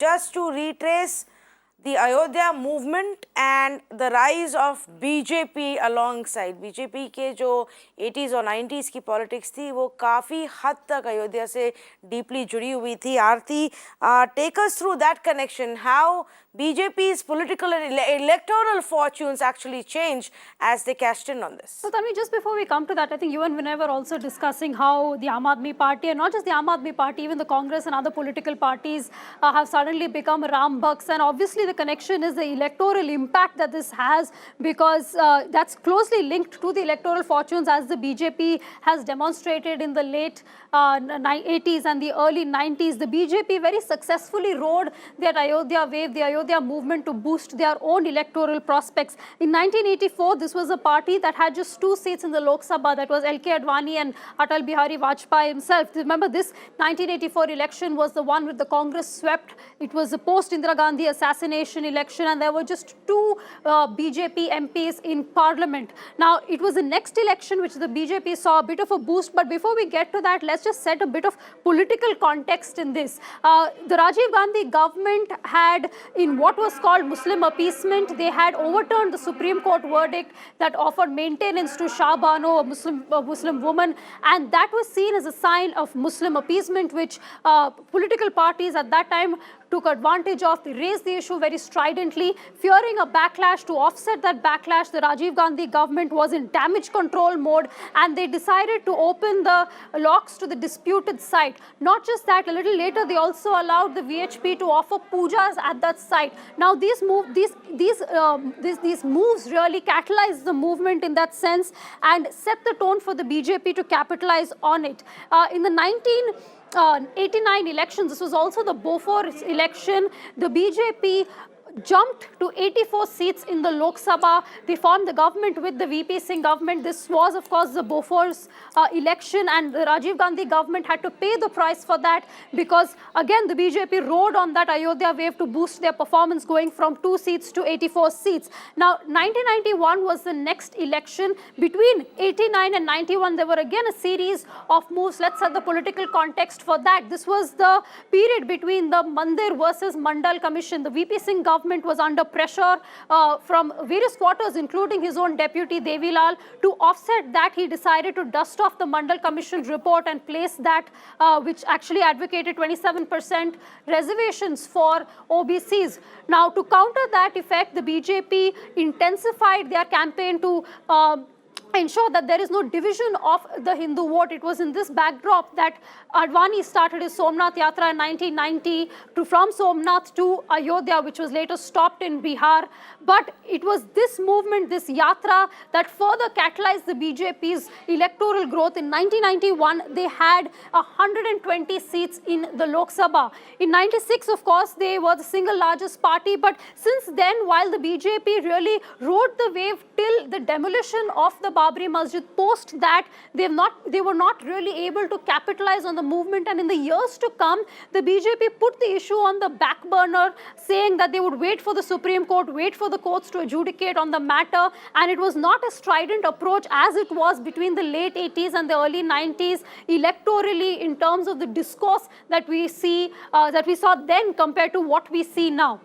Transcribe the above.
just to retrace the Ayodhya movement and the rise of BJP alongside. BJP के जो 80s और 90s की politics थी वो काफ़ी हद तक अयोध्या से डीपली जुड़ी हुई थी. आरती, take us through that connection, how BJP's political and electoral fortunes actually changed as they cashed in on this. So, Tanvi, just before we come to that, I think you and Vinay were also discussing how the Aam Aadmi Party, and not just the Aam Aadmi Party, even the Congress and other political parties have suddenly become Ram Bucks. And obviously the connection is the electoral impact that this has, because that's closely linked to the electoral fortunes, as the BJP has demonstrated in the late 80s and the early 90s. The BJP very successfully rode that Ayodhya wave, the Ayodhya movement, to boost their own electoral prospects. In 1984, this was a party that had just 2 seats in the Lok Sabha. That was L.K. Advani and Atal Bihari Vajpayee himself. Remember, this 1984 election was the one with the Congress swept. It was a post-Indira Gandhi assassination election, and there were just 2 BJP MPs in parliament. Now, it was the next election which the BJP saw a bit of a boost. But before we get to that, let's just set a bit of political context in this. The Rajiv Gandhi government had, in what was called Muslim appeasement, they had overturned the Supreme Court verdict that offered maintenance to Shah Bano, a Muslim woman, and that was seen as a sign of Muslim appeasement, which political parties at that time took advantage of. They raised the issue very stridently, fearing a backlash. To offset that backlash, the Rajiv Gandhi government was in damage control mode, and they decided to open the locks to the disputed site. Not just that, a little later they also allowed the VHP to offer pujas at that site. Now these moves really catalyzed the movement in that sense and set the tone for the BJP to capitalize on it. In the 1989 elections, this was also the Bofors election, the BJP jumped to 84 seats in the Lok Sabha. They formed the government with the VP Singh government. This was, of course, the Bofors election, and the Rajiv Gandhi government had to pay the price for that, because, again, the BJP rode on that Ayodhya wave to boost their performance, going from 2 seats to 84 seats. Now, 1991 was the next election. Between 89 and 91, there were again a series of moves. Let's set the political context for that. This was the period between the Mandir versus Mandal Commission. The VP Singh government was under pressure from various quarters, including his own deputy Devi Lal. To offset that, he decided to dust off the Mandal Commission report and place that which actually advocated 27% reservations for OBCs. Now, to counter that effect, the BJP intensified their campaign to ensure that there is no division of the Hindu vote. It was in this backdrop that Advani started his Somnath Yatra in 1990 from Somnath to Ayodhya, which was later stopped in Bihar. But it was this movement, this Yatra, that further catalyzed the BJP's electoral growth. In 1991, they had 120 seats in the Lok Sabha. In 96, of course, they were the single largest party. But since then, while the BJP really rode the wave till the demolition of the Babri Masjid, post that, they were not really able to capitalize on the movement. And in the years to come, the BJP put the issue on the back burner, saying that they would wait for the Supreme Court, wait for the courts to adjudicate on the matter. And it was not a strident approach as it was between the late 80s and the early 90s electorally, in terms of the discourse that we see, that we saw then compared to what we see now.